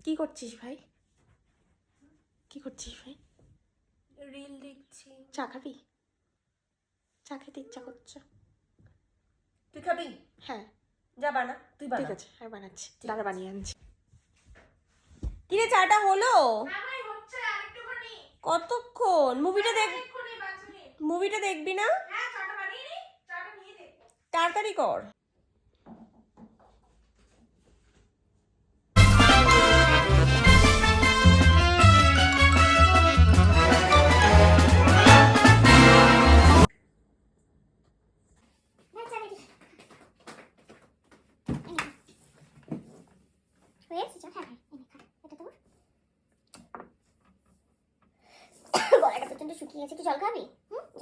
কি করছিস ভাই? কি করছিস ভাই? রিল দেখছি। চা খাবি? চা খেতে ইচ্ছা করছে। তুই খাবি? হ্যাঁ। যা বানা, তুই বানা। ঠিক আছে, হ্যাঁ বানাচ্ছি, দাঁড়া বানিয়ে আনছি। কিরে চাটা হলো? আমার হচ্ছে আরেকটুখানি। কতক্ষণ? মুভিটা দেখ, এক্ষুনি 5 মিনিট। মুভিটা দেখবি না? হ্যাঁ, চাটা বানিয়ে নি, চাটা নিয়ে দেখবো। তাড়াতাড়ি কর। গলাটা প্রচন্ড শুকিয়ে গেছে, একটু জল খাবি?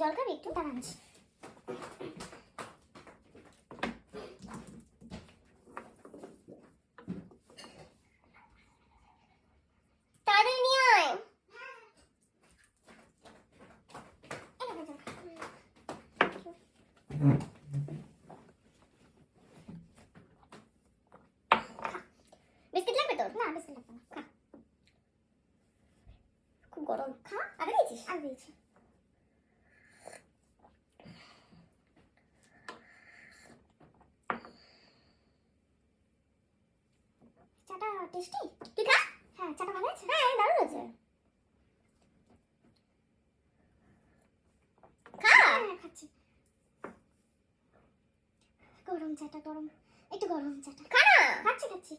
জল খাবি একটু? দাঁড়া আনছি। তাড়াতাড়ি নিয়ে আয়। বিস্কিট লাগবে তোর? না বিস্কিট লাগবে না, খা। খুব গরম, খা। আগে দিয়েছিস? আগে দিয়েছি। চাটা টেস্টি, তুই খা। হ্যাঁ, চাটা ভালো আছে। হ্যাঁ, দারুণ আছে। খা। হ্যাঁ, খাচ্ছি। গরম চাটা, গরম, একটু গরম চাটা খা না। খাচ্ছি খাচ্ছি।